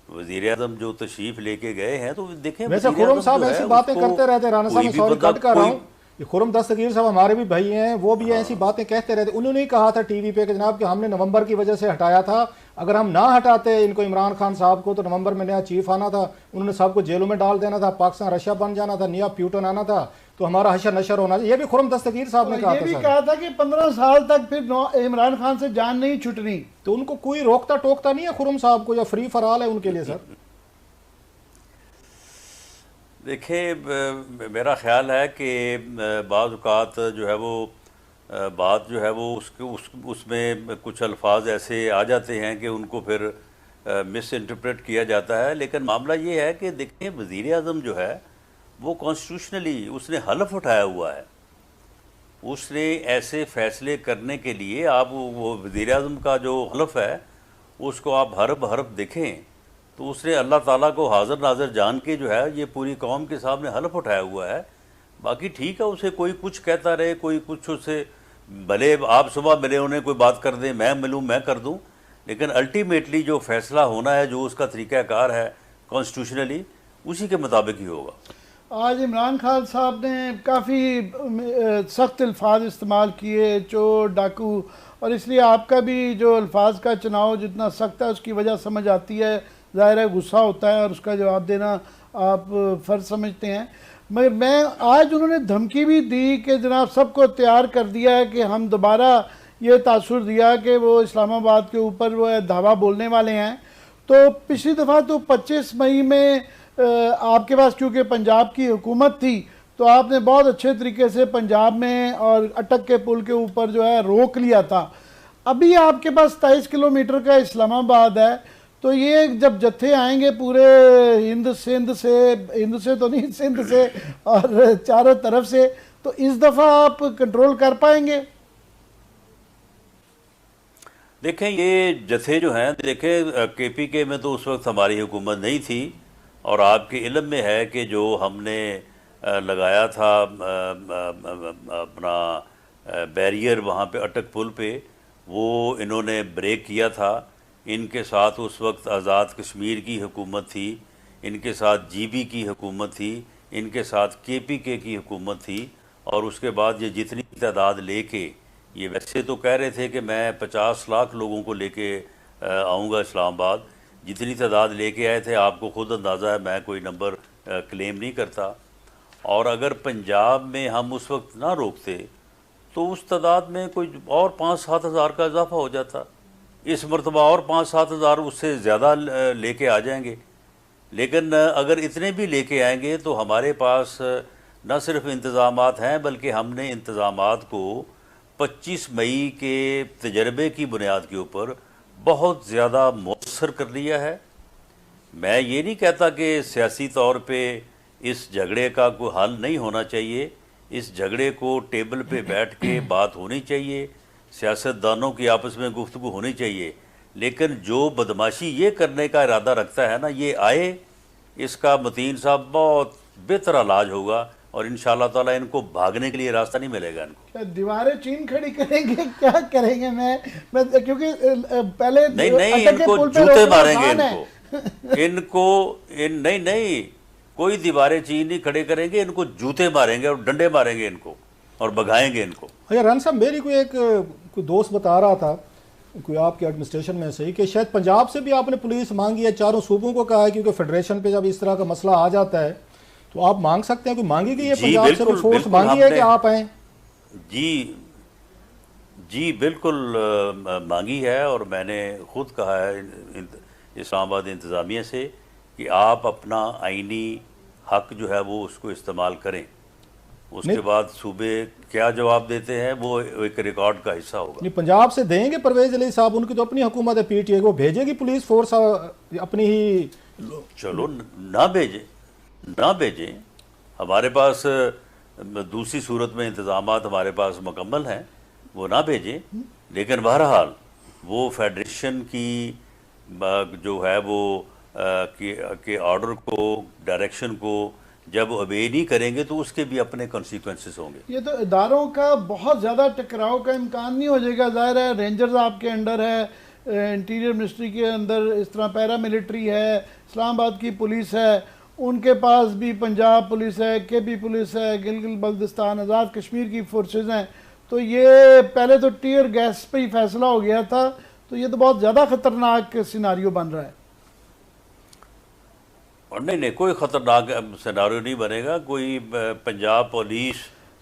वज़ीर आज़म जो तशरीफ़ लेके गए हैं तो देखें, वैसे खुर्रम साहब ऐसी बातें करते रहते, राना साहब मैं सॉरी कट कर रहा हूँ, ये खुर्रम दस्तगीर साहब हमारे भी भाई हैं, वो भी ऐसी बातें कहते रहते। उन्होंने ही कहा था टीवी पे कि जनाब कि हमने नवंबर की वजह से हटाया था, अगर हम ना हटाते इनको इमरान खान साहब को तो नवंबर में नया चीफ आना था, उन्होंने सबको जेलों में डाल देना था, पाकिस्तान रशिया बन जाना था, नया प्यूटन आना था, तो हमारा हशर नशर होना चाहिए। ये भी खुर्रम दस्तगीर साहब ने कहा था। ये भी कहा था कि 15 साल तक फिर इमरान खान से जान नहीं छुटनी, तो उनको कोई रोकता टोकता नहीं है खुर्रम साहब को, या फ्री फॉर ऑल है उनके लिए सर? देखिए मेरा ख़्याल है कि बाज़ औक़ात जो है वो बात जो है वो उसमें कुछ अल्फाज ऐसे आ जाते हैं कि उनको फिर मिस इंटरप्रेट किया जाता है, लेकिन मामला ये है कि देखिए वज़ीर आज़म जो है वो कॉन्स्टिट्यूशनली उसने हलफ उठाया हुआ है, उसने ऐसे फ़ैसले करने के लिए, आप वो वज़ीर आज़म का जो हलफ है उसको आप हरफ देखें तो उसने अल्लाह ताला को हाज़िर नाज़िर जान के जो है ये पूरी कौम के सामने हलफ उठाया हुआ है। बाकी ठीक है, उसे कोई कुछ कहता रहे, कोई कुछ, उसे भले आप सुबह मिले उन्हें कोई बात कर दें, मैं मिलूँ मैं कर दूँ, लेकिन अल्टीमेटली जो फ़ैसला होना है, जो उसका तरीक़ाकार है कॉन्स्टिट्यूशनली, उसी के मुताबिक ही होगा। आज इमरान खान साहब ने काफ़ी सख्त अल्फाज इस्तेमाल किए, चोर डाकू, और इसलिए आपका भी जो अल्फाज का चुनाव जितना सख्त है उसकी वजह समझ आती है, ज़ाहिर है गुस्सा होता है और उसका जवाब देना आप फ़र्ज समझते हैं। मगर मैं आज उन्होंने धमकी भी दी कि जनाब सबको तैयार कर दिया है कि हम दोबारा ये तासुर दिया कि वो इस्लामाबाद के ऊपर वो धावा बोलने वाले हैं। तो पिछली दफ़ा तो 25 मई में आपके पास चूँकि पंजाब की हुकूमत थी तो आपने बहुत अच्छे तरीके से पंजाब में और अटक के पुल के ऊपर जो है रोक लिया था। अभी आपके पास 27 किलोमीटर का इस्लामाबाद है, तो ये जब जत्थे आएंगे पूरे हिंद से तो नहीं, सिंध से और चारों तरफ से, तो इस दफ़ा आप कंट्रोल कर पाएंगे? देखें, ये जत्थे जो हैं, देखें KPK में तो उस वक्त हमारी हुकूमत नहीं थी, और आपके इल्म में है कि जो हमने लगाया था अपना बैरियर वहाँ पे अटक पुल पे, वो इन्होंने ब्रेक किया था। इनके साथ उस वक्त आज़ाद कश्मीर की हुकूमत थी, इनके साथ GB की हुकूमत थी, इनके साथ KPK की हुकूमत थी, और उसके बाद ये जितनी तादाद लेके, ये वैसे तो कह रहे थे कि मैं 50 लाख लोगों को लेके आऊँगा इस्लामाबाद, जितनी तादाद लेके आए थे आपको खुद अंदाज़ा है, मैं कोई नंबर क्लेम नहीं करता। और अगर पंजाब में हम उस वक्त ना रोकते तो उस तादाद में कोई और 5-7 हज़ार का इजाफा हो जाता। इस मरतबा और 5-7 हज़ार उससे ज़्यादा लेके आ जाएंगे। लेकिन अगर इतने भी लेके आएंगे तो हमारे पास न सिर्फ इंतज़ामात हैं, बल्कि हमने इंतज़ामात को 25 मई के तजर्बे की बुनियाद के ऊपर बहुत ज़्यादा मौसर कर लिया है। मैं ये नहीं कहता कि सियासी तौर पे इस झगड़े का कोई हल नहीं होना चाहिए, इस झगड़े को टेबल पे बैठ के बात होनी चाहिए, सियासतदानों की आपस में गुफ्तगू होनी चाहिए। लेकिन जो बदमाशी ये करने का इरादा रखता है ना, ये आए, इसका मतीन साहब बहुत बेहतर इलाज होगा, और इंशाअल्लाह ताला इनको भागने के लिए रास्ता नहीं मिलेगा। इनको क्या दीवारें चीन खड़ी करेंगे, क्या करेंगे? मैं क्योंकि पहले नहीं, इनको जूते मारेंगे, नहीं, कोई दीवारें चीन नहीं खड़े करेंगे, इनको जूते मारेंगे और डंडे मारेंगे इनको, और भगाएंगे इनको। अच्छा रन साहब, मेरी कोई दोस्त बता रहा था, कोई आपके एडमिनिस्ट्रेशन में सही, कि शायद पंजाब से भी आपने पुलिस मांगी है, चारों सूबों को कहा है, क्योंकि फेडरेशन पे जब इस तरह का मसला आ जाता है तो आप मांग सकते हैं, कोई मांगी गई है पंजाब से, कोई फोर्स मांगी है कि आप आए? जी बिल्कुल मांगी है, और मैंने खुद कहा है इस्लामाबाद इंतज़ामिया से कि आप अपना आईनी हक जो है वो उसको इस्तेमाल करें। उसके बाद सूबे क्या जवाब देते हैं वो एक रिकॉर्ड का हिस्सा होगा। नहीं, पंजाब से देंगे परवेज अली साहब, उनकी तो अपनी हुकूमत है PTI, वो भेजेगी पुलिस फोर्स अपनी ही? चलो ना भेजें, हमारे पास दूसरी सूरत में इंतज़ामात हमारे पास मुकम्मल हैं, वो ना भेजें। लेकिन बहरहाल वो फेडरेशन की जो है वो के ऑर्डर को, डायरेक्शन को जब ओबे नहीं करेंगे तो उसके भी अपने कॉन्सिक्वेंसेस होंगे। ये तो इदारों का बहुत ज़्यादा टकराव का इम्कान नहीं हो जाएगा? ज़ाहिर है रेंजर्स आपके अंडर है, इंटीरियर मिनिस्ट्री के अंदर इस तरह पैरा मिलिट्री है, इस्लामाबाद की पुलिस है, उनके पास भी पंजाब पुलिस है, KB पुलिस है, गिलगित बल्तिस्तान आज़ाद कश्मीर की फोर्सेस हैं। तो ये पहले तो टीयर गैस पे ही फैसला हो गया था, तो ये तो बहुत ज़्यादा ख़तरनाक सिनारियो बन रहा है। और नहीं, कोई ख़तरनाक सिनारियो नहीं बनेगा। कोई पंजाब पुलिस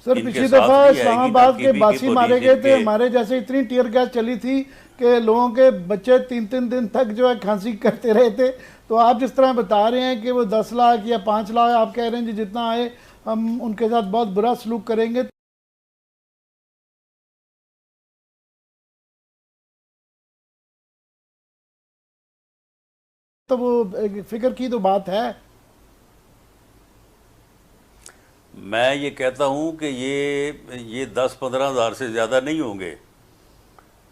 सर पिछली दफ़ा इस्लामाबाद के बासी मारे गए थे, हमारे जैसे इतनी टीयर गैस चली थी कि लोगों के बच्चे 3-3 दिन तक जो है खांसी करते रहे थे। तो आप जिस तरह बता रहे हैं कि वो 10 लाख या 5 लाख आप कह रहे हैं जी जितना आए हम उनके साथ बहुत बुरा सलूक करेंगे, तो वो फिक्र की तो बात है। मैं ये कहता हूँ कि ये 10-15 हज़ार से ज़्यादा नहीं होंगे,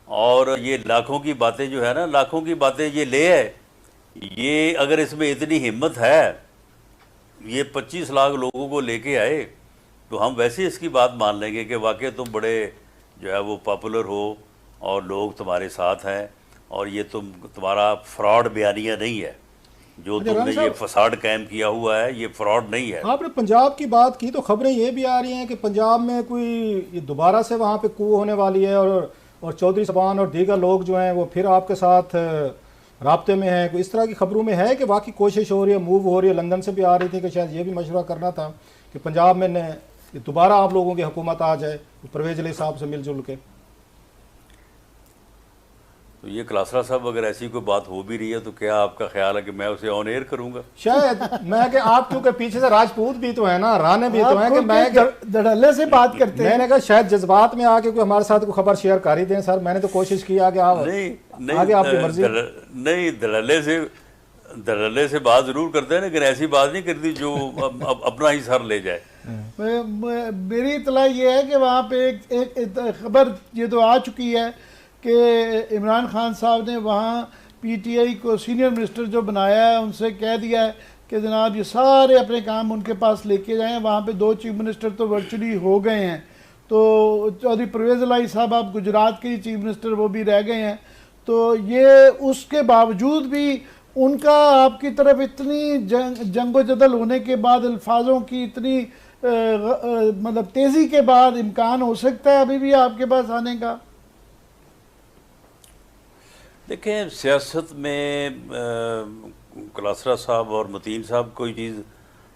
और ये लाखों की बातें जो है ना, लाखों की बातें ये ले है, ये अगर इसमें इतनी हिम्मत है, ये 25 लाख लोगों को लेके आए, तो हम वैसे इसकी बात मान लेंगे कि वाकई तुम बड़े जो है वो पॉपुलर हो और लोग तुम्हारे साथ हैं, और ये तुम्हारा फ्रॉड बयानिया नहीं है, जो तुमने ये फसाड कायम किया हुआ है, ये फ्रॉड नहीं है। आपने पंजाब की बात की तो खबरें ये भी आ रही हैं कि पंजाब में कोई दोबारा से वहाँ पे कू होने वाली है, और चौधरी सबान और दीगर लोग जो हैं वो फिर आपके साथ राब्ते में हैं। कोई इस तरह की खबरों में है कि बाकी कोशिश हो रही है, मूव हो रही है? लंदन से भी आ रही थी कि शायद ये भी मशवरा करना था कि पंजाब में दोबारा आप लोगों की हुकूमत आ जाए परवेज अली साहब से मिलजुल के। तो ये कलासरा साहब अगर ऐसी कोई बात हो भी रही है तो क्या आपका ख्याल है कि मैं उसे ऑन एयर करूंगा? शायद मैं कि आप क्योंकि पीछे से राजपूत भी तो है ना, राणे भी तो हैं, कि मैं धड़ल्ले से बात करते हैं। मैंने कहा शायद जज्बात में आके कोई हमारे साथ कोई खबर शेयर कर ही दें। सर मैंने तो कोशिश की आगे आप नहीं आगे आपकी मर्जी। नहीं, धड़ल्ले से बात जरूर करते हैं, लेकिन ऐसी बात नहीं करती जो अपना ही सर ले जाए। मेरी इतला ये है कि वहाँ पे एक खबर ये तो आ चुकी है कि इमरान खान साहब ने वहाँ पीटीआई को सीनियर मिनिस्टर जो बनाया है उनसे कह दिया है कि जनाब ये सारे अपने काम उनके पास लेके जाएं। वहाँ पे 2 चीफ मिनिस्टर तो वर्चुअली हो गए हैं, तो चौधरी परवेज़ इलाही साहब आप गुजरात के ही चीफ मिनिस्टर वो भी रह गए हैं। तो ये उसके बावजूद भी उनका आपकी तरफ इतनी जंगो जदल होने के बाद अल्फाजों की इतनी मतलब तेज़ी के बाद इम्कान हो सकता है अभी भी आपके पास आने का? देखें, सियासत में कलासरा साहब और मतीन साहब कोई चीज़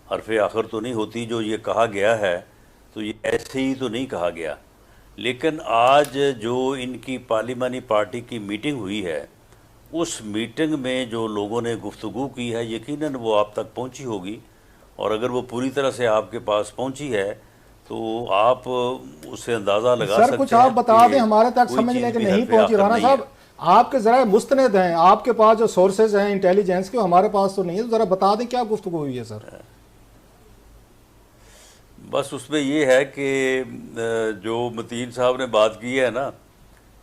हरफ आखिर तो नहीं होती। जो ये कहा गया है तो ये ऐसे ही तो नहीं कहा गया, लेकिन आज जो इनकी पार्लिमानी पार्टी की मीटिंग हुई है उस मीटिंग में जो लोगों ने गुफ्तगू की है यकीनन वो आप तक पहुंची होगी, और अगर वो पूरी तरह से आपके पास पहुंची है तो आप उससे अंदाज़ा लगा सकते हैं। सर कुछ आप बता दें, हमारे तक समझने के नहीं पहुंची। राणा साहब आपके ज़रा मुस्तनद हैं, आपके पास जो सोर्सेज हैं इंटेलिजेंस के, हमारे पास तो नहीं है, तो ज़रा बता दें क्या गुफ्तगू हुई है सर। बस उसमें ये है कि जो मतीन साहब ने बात की है ना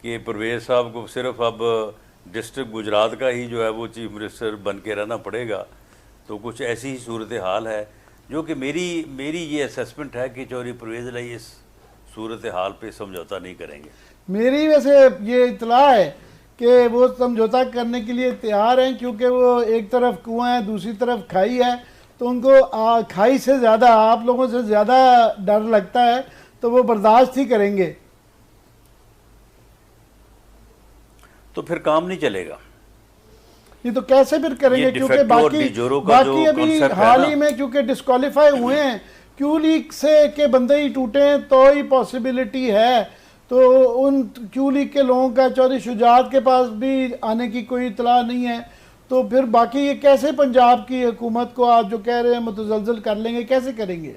कि परवेज़ साहब को सिर्फ अब डिस्ट्रिक्ट गुजरात का ही जो है वो चीफ मिनिस्टर बन के रहना पड़ेगा, तो कुछ ऐसी ही सूरत हाल है जो कि मेरी ये असेसमेंट है कि चौधरी परवेज़ इलाही इस सूरत हाल पे समझौता नहीं करेंगे। मेरी वैसे ये इतला है कि वो समझौता करने के लिए तैयार हैं, क्योंकि वो एक तरफ कुआं है दूसरी तरफ खाई है, तो उनको खाई से ज़्यादा आप लोगों से ज़्यादा डर लगता है, तो वो बर्दाश्त ही करेंगे। तो फिर काम नहीं चलेगा। ये तो कैसे फिर करेंगे, क्योंकि बाकी अभी हाल ही में क्योंकि डिस्क्वालीफाई हुए हैं क्यू लीग से के बंदे ही टूटे हैं तो ही पॉसिबिलिटी है, तो उन क्यू लीग के लोगों का चौधरी शुजात के पास भी आने की कोई इतला नहीं है, तो फिर बाकी ये कैसे पंजाब की हुकूमत को आप जो कह रहे हैं मुतज़लज़ल कर लेंगे, कैसे करेंगे?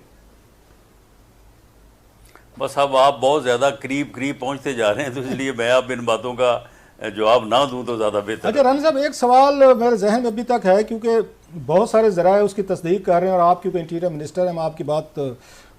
बस अब आप बहुत ज़्यादा करीब पहुंचते जा रहे हैं, तो इसलिए मैं अब इन बातों का जवाब ना दूं तो ज़्यादा बेहतर। अच्छा राणा साहब, एक सवाल मेरे जहन में अभी तक है, क्योंकि बहुत सारे ज़राए उसकी तस्दीक कर रहे हैं और आप क्योंकि इंटीरियर मिनिस्टर हैं, मैं आपकी बात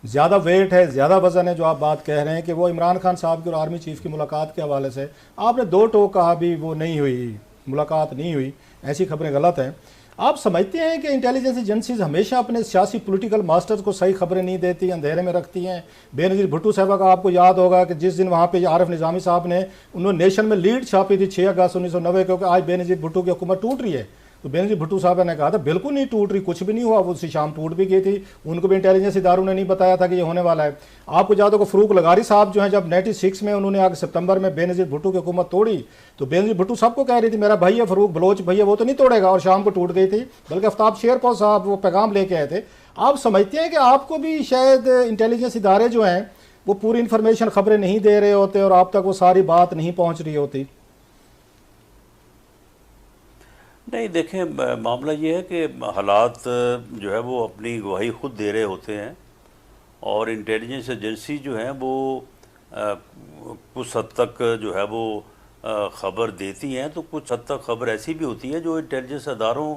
ज़्यादा वेट है, ज़्यादा वजन है जो आप बात कह रहे हैं कि वो इमरान खान साहब की और आर्मी चीफ की मुलाकात के हवाले से आपने 2 टोक कहा भी वो नहीं हुई, मुलाकात नहीं हुई, ऐसी खबरें गलत हैं। आप समझते हैं कि इंटेलिजेंस एजेंसीज हमेशा अपने सियासी पॉलिटिकल मास्टर्स को सही खबरें नहीं देती, अंधेरे में रखती हैं? बेनज़ीर भुट्टो साहबा का आपको याद होगा कि जिस दिन वहाँ पे आरिफ निज़ामी साहब ने उन्होंने नेशन में लीड छापी थी 6 अगस्त 1990 क्योंकि आज बेनज़ीर भुट्टो की हुकूमत टूट रही है, तो बेनज़ीर भुट्टो साहब ने कहा था बिल्कुल नहीं टूट रही, कुछ भी नहीं हुआ, वो उसी शाम टूट भी गई थी, उनको भी इंटेलिजेंस इदारों ने नहीं बताया था कि ये होने वाला है। आपको याद होगा फ़रूक लगारी साहब जो हैं जब 96 में उन्होंने आगे सितंबर में बेनज़ीर भुट्टो की हुकूमत तोड़ी, तो बेनज़ीर भुट्टो सबको कह रही थी मेरा भाई है फ़रूक बलोच भैया वो तो नहीं तोड़ेगा, और शाम को टूट गई थी, बल्कि आफ्ताब शेरपा साहब वो पैगाम लेके आए थे। आप समझते हैं कि आपको भी शायद इंटेलिजेंस इदारे जो हैं वो पूरी इन्फॉर्मेशन खबरें नहीं दे रहे होते और आप तक वो सारी बात नहीं पहुँच रही होती? नहीं, देखें मामला ये है कि हालात जो है वो अपनी गवाही खुद दे रहे होते हैं, और इंटेलिजेंस एजेंसी जो है वो कुछ हद तक जो है वो ख़बर देती हैं, तो कुछ हद तक ख़बर ऐसी भी होती है जो इंटेलिजेंस अदारों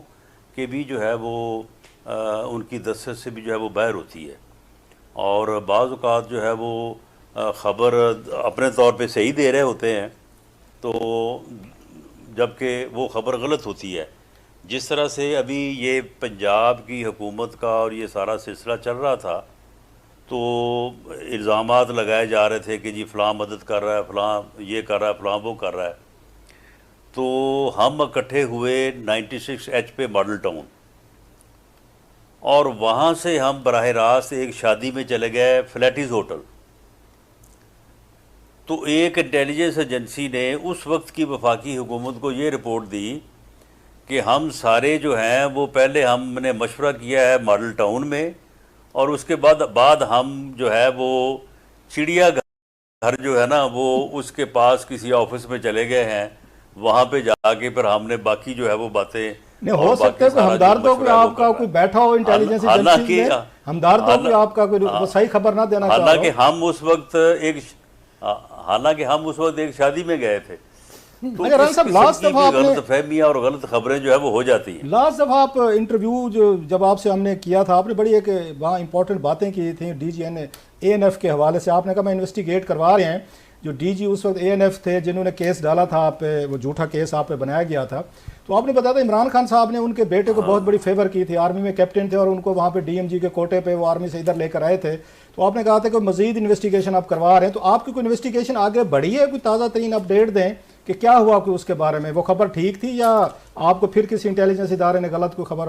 के भी जो है वो उनकी दस्तक से भी जो है वो बाहर होती है, और बाज़ औक़ात जो है वो ख़बर अपने तौर पे सही दे रहे होते हैं तो जबकि वो ख़बर गलत होती है। जिस तरह से अभी ये पंजाब की हुकूमत का और ये सारा सिलसिला चल रहा था, तो इल्ज़ामात लगाए जा रहे थे कि जी फ़लाँ मदद कर रहा है, फ़लाँ ये कर रहा है, फ़लाँ वो कर रहा है, तो हम इकट्ठे हुए 96H पे मॉडल टाउन, और वहाँ से हम बराह रास्त एक शादी में चले गए फ्लैटिस होटल। तो एक इंटेलिजेंस एजेंसी ने उस वक्त की वफाकी हुकूमत को ये रिपोर्ट दी कि हम सारे जो हैं वो पहले हमने मशवरा किया है मॉडल टाउन में, और उसके बाद हम जो है वो चिड़ियाघर जो है ना वो उसके पास किसी ऑफिस में चले गए हैं, वहाँ पे जाके फिर हमने बाकी जो है वो बातें नहीं हो सकता है कोई हमदार तो कोई आपका कोई बैठा हो इंटेलिजेंस एजेंसी में, हमदार तो कोई आपका कोई सही खबर ना देना चाह रहा हो। हालांकि हम उस वक्त एक शादी में गए थे, तो अच्छा, इस साहब, किस्म लास्ट की दफा भी आपने गलत फहमियाँ और गलत खबरें जो है वो हो जाती हैं। लास्ट दफा आप इंटरव्यू जो जब आपसे हमने किया था, आपने बड़ी एक वहाँ इंपॉर्टेंट बातें की थी DGN ANF के हवाले से। आपने कहा मैं इन्वेस्टिगेट करवा रहे हैं। जो DG उस वक्त ANF थे जिन्होंने केस डाला था आप पे, वो झूठा केस आप पे बनाया गया था, तो आपने बताया था इमरान खान साहब ने उनके बेटे को बहुत बड़ी फेवर की थी, आर्मी में कैप्टन थे और उनको वहाँ पे DMG के कोटे पे वो आर्मी से इधर लेकर आए थे। तो आपने कहा था कि मजीद इन्वेस्टिगेशन आप करवा रहे हैं, तो आपकी कोई इन्वेस्टिगेशन आगे बढ़ी है? कोई ताज़ा तरीन अपडेट दें कि क्या हुआ कोई उसके बारे में, वो खबर ठीक थी या आपको फिर किसी इंटेलिजेंस इदारे ने गलत कोई खबर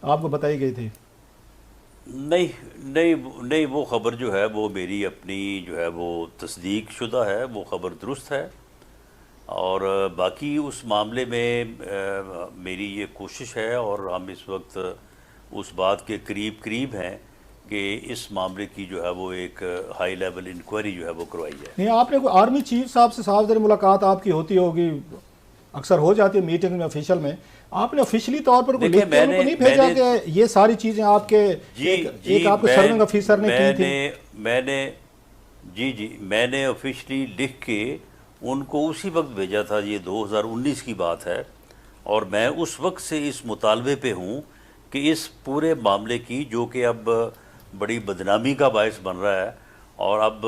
आपको बताई गई थी? नहीं नहीं नहीं, वो खबर जो है वो मेरी अपनी जो है वो तस्दीक शुदा है, वो खबर दुरुस्त है। और बाकी उस मामले में मेरी ये कोशिश है और हम इस वक्त उस बात के करीब हैं कि इस मामले की जो है वो एक हाई लेवल इंक्वायरी जो है वो करवाई है। नहीं, आपने कोई आर्मी चीफ साहब से साफ मुलाकात आपकी होती होगी, अक्सर हो जाती है मीटिंग में ऑफिशियल में, आपने ऑफिशियली तौर पर कोई लिख के उनको नहीं भेजा कि ये सारी चीजें आपके एक आपके सर्विंग ऑफिसर ने की थी? मैंने ऑफिशियली लिख के उनको उसी वक्त भेजा था। ये 2019 की बात है और मैं उस वक्त से इस मुतालबे पे हूँ कि इस पूरे मामले की, जो कि अब बड़ी बदनामी का बायस बन रहा है, और अब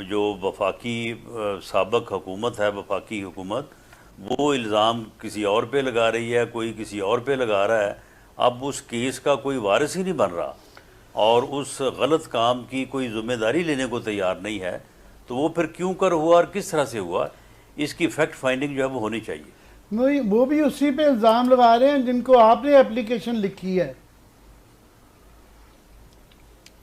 जो वफाकी साबिक हुकूमत है, वफाकी हुकूमत, वो इल्ज़ाम किसी और पे लगा रही है, कोई किसी और पे लगा रहा है। अब उस केस का कोई वारिस ही नहीं बन रहा और उस गलत काम की कोई ज़िम्मेदारी लेने को तैयार नहीं है, तो वो फिर क्यों कर हुआ और किस तरह से हुआ, इसकी फैक्ट फाइंडिंग जो है वो होनी चाहिए। नहीं, वो भी उसी पे इल्ज़ाम लगा रहे हैं जिनको आपने एप्लीकेशन लिखी है।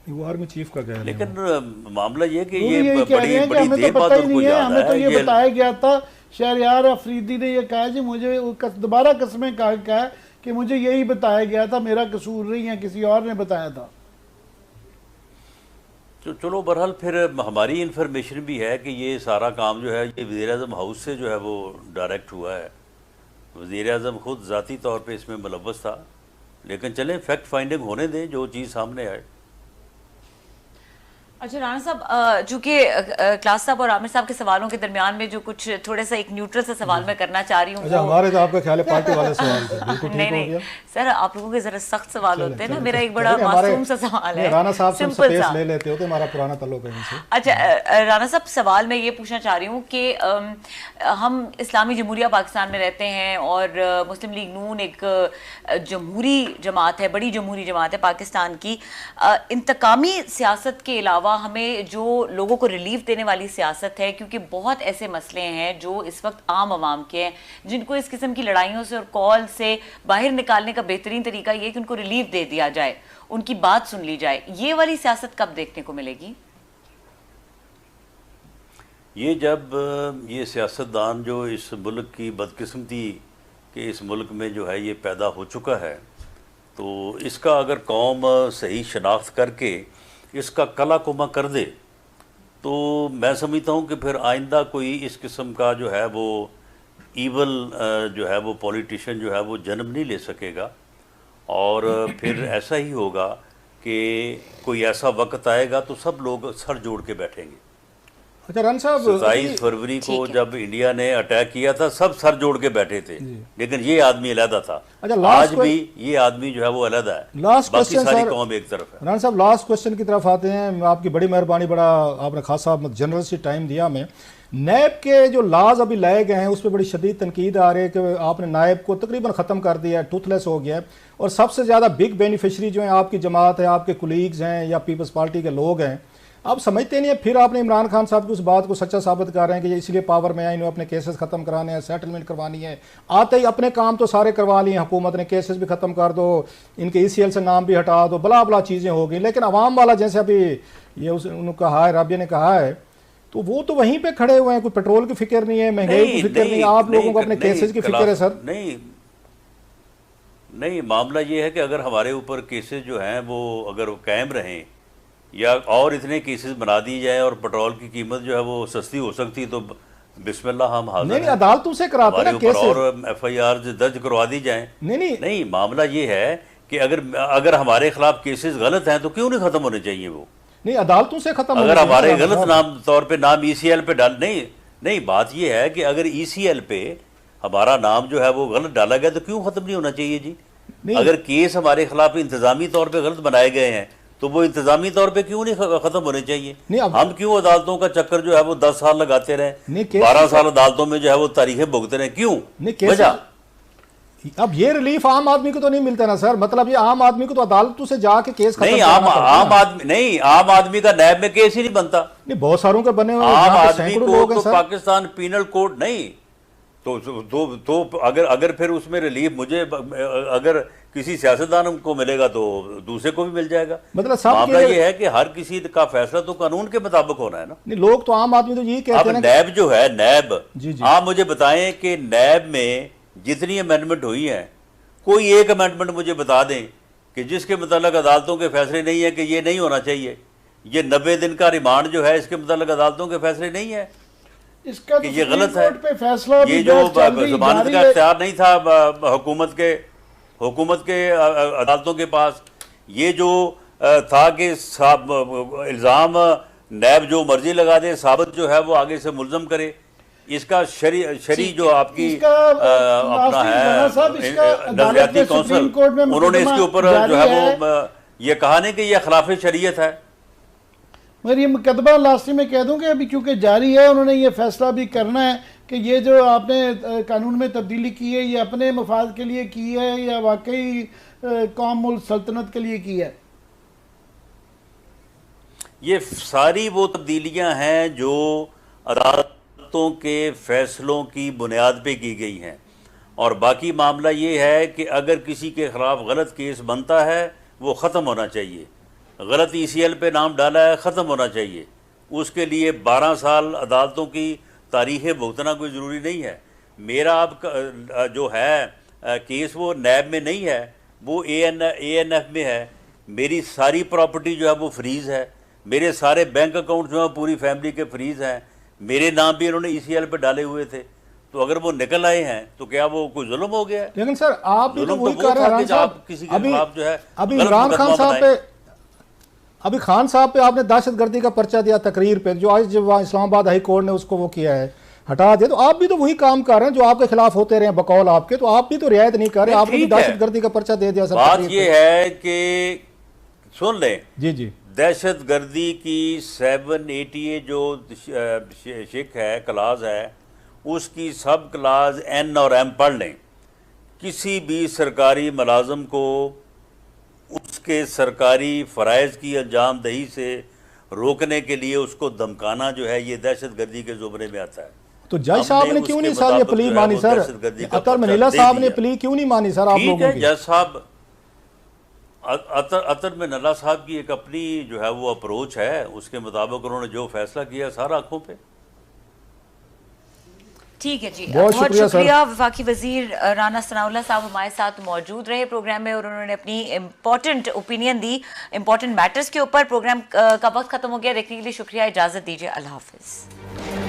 वो आर्मी चीफ का कह, लेकिन मामला ये कि वो ये यही कह रहे हैं कि हमें तो पता ही नहीं है, हमें तो ये बताया गया था, शहरयार अफरीदी ने ये कहा जी मुझे दोबारा कस्में कहा कि मुझे यही बताया गया था, मेरा कसूर नहीं है, किसी और ने बताया था। तो चलो बहरहाल फिर हमारी इन्फॉर्मेशन भी है कि ये सारा काम जो है ये वज़ीर-ए-आज़म हाउस से जो है वो डायरेक्ट हुआ है। वज़ीर-ए-आज़म खुद ज़ाती तौर पे इसमें मुलव्वस था, लेकिन चलें फैक्ट फाइंडिंग होने दें, जो चीज़ सामने आए। अच्छा राणा साहब, चूंकि क्लास साहब और आमिर साहब के सवालों के दरमियान में जो कुछ थोड़ा सा एक न्यूट्रल सा सवाल मैं करना चाह रही हूँ। अच्छा, हमारे तो आपका ख्याल है पार्टी वाले सवाल थे, बिल्कुल ठीक नहीं हो नहीं गया। सर, आप लोगों के जरा सख्त सवाल होते हैं ना, मेरा एक बड़ा मासूम सा सवाल है, राणा साहब से सिंपल स्पेस सा। ले लेते हो तो हमारा पुराना ताल्लुक है इनसे। अच्छा राणा साहब, सवाल मैं ये पूछना चाह रही हूँ कि हम इस्लामी जमहूरिया पाकिस्तान में रहते हैं और मुस्लिम लीग नून एक जमहूरी जमात है, बड़ी जमहूरी जमात है पाकिस्तान की। इंतकामी सियासत के अलावा हमें जो लोगों को रिलीफ देने वाली सियासत है, क्योंकि बहुत ऐसे मसले हैं जो इस वक्त आम आवाम के हैं, जिनको इस किस्म की लड़ाइयों से और कॉल से बाहर निकालने का बेहतरीन तरीका ये है कि उनको रिलीफ दे दिया जाए, उनकी बात सुन ली जाए। ये वाली सियासत कब देखने को मिलेगी? ये जब ये सियासतदान जो इस मुल्क की बदकिस्मती के इस मुल्क में जो है ये पैदा हो चुका है, तो इसका अगर कौम सही शनाख्त करके इसका कला कुमा कर दे, तो मैं समझता हूँ कि फिर आइंदा कोई इस किस्म का जो है वो ईवल जो है वो पॉलिटिशियन जो है वो जन्म नहीं ले सकेगा। और फिर ऐसा ही होगा कि कोई ऐसा वक्त आएगा तो सब लोग सर जोड़ के बैठेंगे। अच्छा रन साहब, 27 फरवरी को जब इंडिया ने अटैक किया था सब सर जोड़ के बैठे थे, लेकिन ये आदमी अलहदा था। अच्छा, आज भी ये आदमी जो है वो अलहदा है, लास्ट बाकी क्वेश्चन सारी सर, कौम एक तरफ है। राना साहब लास्ट क्वेश्चन की तरफ आते हैं। आपकी बड़ी मेहरबानी, बड़ा आपने खासा जनरल से टाइम दिया हमें। नैब के जो लाज अभी लाए गए हैं उस पर बड़ी शदीद तनकीद आ रही है कि आपने नायब को तकरीबन ख़त्म कर दिया है, टूथलेस हो गया है, और सबसे ज़्यादा बिग बेनिफिशरी जो है आपकी जमात है, आपके कुलीग्स हैं या पीपल्स पार्टी के लोग हैं। आप समझते नहीं है, फिर आपने इमरान खान साहब की उस बात को सच्चा साबित कर रहे हैं कि इसलिए पावर में आए, इन्हें अपने केसेस ख़त्म कराने हैं, सेटलमेंट करवानी है। आते ही अपने काम तो सारे करवा लिए हुकूमत ने, केसेस भी ख़त्म कर दो, इनके ECL से नाम भी हटा दो, बला बला चीज़ें हो गई। लेकिन अवाम वाला जैसे अभी ये उन्होंने कहा है, राबिया ने कहा है, तो वो तो वहीं पे खड़े हुए हैं। कोई पेट्रोल की फिक्र नहीं है, महंगाई की फिक्र नहीं है, आप लोगों को अपने केसेस की फिक्र है सर। नहीं, मामला ये है कि अगर हमारे ऊपर केसेस जो हैं वो अगर कायम रहें या और इतने केसेस बना दिए जाए और पेट्रोल की कीमत जो है वो सस्ती हो सकती, तो बिस्मिल्लाह हम हाजिर नहीं हैं। अदालतों से कराते हमारे ना ऊपर केसेस। और FIR दर्ज करवा दी जाएं। नहीं नहीं, मामला ये है कि अगर हमारे खिलाफ केसेस गलत हैं तो क्यों नहीं खत्म होने चाहिए वो? नहीं अदालतों से खत्म अगर होना चाहिए हमारे ना, गलत नाम तौर पे नाम ECL पे डाल नहीं नहीं, बात ये है कि अगर ECL पे हमारा नाम जो है वो गलत डाला गया तो क्यों खत्म नहीं होना चाहिए जी? नहीं। अगर केस हमारे खिलाफ इंतजामी तौर पे गलत बनाए गए हैं तो वो इंतजामी तौर पे क्यों नहीं खत्म होने चाहिए? नहीं, अब हम क्यों अदालतों का चक्कर जो है वो 10 साल लगाते रहे, नहीं, केस 12 साल अदालतों में जो है वो तारीखें भुगते रहे, क्यों? नहीं, केस वजह अब ये रिलीफ आम आदमी को तो नहीं मिलता ना सर, मतलब ये आम आदमी को तो अदालतों से जाके केस खत्म नहीं, कराना पड़ता है आम ना। आदमी नहीं, आम आदमी का नैब में केस ही नहीं बनता। नहीं बहुत सारों के बने हुए हैं, आम जहाँ पे आदमी सैकड़ों को लोग हैं तो सर। पाकिस्तान पीनल कोड नहीं तो अगर फिर उसमें रिलीफ मुझे अगर किसी सियासतदान को मिलेगा तो दूसरे को भी मिल जाएगा। मतलब सब मामला के- ये है कि हर किसी का फैसला तो कानून के मुताबिक होना है ना। नहीं लोग तो आम आदमी तो यही कहते अब हैं ना नैब जो है, नैब, जी, जी। आप मुझे बताएं कि नैब में जितनी अमेंडमेंट हुई है, कोई एक अमेंडमेंट मुझे बता दें कि जिसके मतलब अदालतों के फैसले नहीं है कि ये नहीं होना चाहिए, ये 90 दिन का रिमांड जो है इसके मतलब अदालतों के फैसले नहीं है इसका कि तो ये गलत है। सुप्रीम कोर्ट पे फैसला ये भी जो बहस चल रही जमानत जारी का है। इख्तियार नहीं था हुकूमत के अदालतों के पास, ये जो था कि इल्ज़ाम नैब जो मर्जी लगा दे, साबित जो है वो आगे से मुल्ज़म करे, इसका शरी जो आपकी इसका अपना नासिर राणा साहब, इसका है अदालत नजरियाती में सुप्रीम कौंसिल, कोर्ट में उन्होंने मुकदमा इसके ऊपर जारी जो है है। वो ये कहा नहीं कि यह खिलाफ शरीयत है। मगर ये मुकदमा लास्ट में कह दूं कि अभी क्योंकि जारी है, उन्होंने ये फैसला भी करना है कि ये जो आपने कानून में तब्दीली की है ये अपने मफाद के लिए की है या वाकई कौम मुल्क सल्तनत के लिए की है। ये सारी वो तब्दीलियां हैं जो अदालतों के फैसलों की बुनियाद पे की गई हैं, और बाकी मामला ये है कि अगर किसी के ख़िलाफ़ गलत केस बनता है वो ख़त्म होना चाहिए। गलत ECL पे नाम डाला है, ख़त्म होना चाहिए। उसके लिए 12 साल अदालतों की तारीखें भुगतना कोई ज़रूरी नहीं है। मेरा आपका जो है केस वो नैब में नहीं है, वो ANF में है। मेरी सारी प्रॉपर्टी जो है वो फ्रीज़ है, मेरे सारे बैंक अकाउंट जो है पूरी फैमिली के फ्रीज़ हैं, मेरे नाम भी इन्होंने ECL पे डाले हुए थे। तो अगर वो निकल आए हैं तो क्या वो कोई जुल्म हो गया है? लेकिन सर आप भी तो जुल्म वही वो कर रहे था हैं कि इमरान आप साहब। किसी के खिलाफ जो है अभी गलत इमरान खान मुकदमा साहब बनाएं। पे अभी खान साहब पे आपने दहशतगर्दी का पर्चा दिया तकरीर पे, जो आज जब वहाँ इस्लामाबाद हाई कोर्ट ने उसको वो किया है, हटा दिया। तो आप भी तो वही काम कर रहे हैं जो आपके खिलाफ होते रहे बकौल आपके, तो आप भी तो रियायत नहीं कर रहे, आपने भी ठीक है। दहशतगर्दी का पर्चा दे दिया सर बात तकरीर ये पे। है कि सुन लें, जी जी दहशत गर्दी की 788 जो शिक है, क्लास है, उसकी सब क्लास N और M पढ़ लें। किसी भी सरकारी मुलाजम को उसके सरकारी फ़राइज़ की अंजाम दही से रोकने के लिए उसको धमकाना जो है ये दहशत गर्दी के ज़ुमरे में आता है। तो जज साहब हमने ने क्यों उसके नहीं सर ये मुताबिक प्ली जो है मानी वो सर? दहशतगर्दी का अतर पर्चा मनीला दे साहब ने दिया। प्ली क्यों नहीं मानी सर आप ठीक लोगों है, की? जज साहब अतर में नल्ला साहब की एक अपनी जो है वो अप्रोच है, उसके मुताबिक उन्होंने जो फैसला किया सारा आंखों पे। ठीक है जी, बहुत बहुत शुक्रिया सर। शुक्रिया। वफाकी वजीर राना सनाउल्लाह साहब हमारे साथ मौजूद रहे प्रोग्राम में और उन्होंने अपनी इम्पोर्टेंट ओपिनियन दी इम्पोर्टेंट मैटर्स के ऊपर। प्रोग्राम का वक्त खत्म हो गया, देखने के लिए शुक्रिया, इजाजत दीजिए, अल्लाह हाफिज।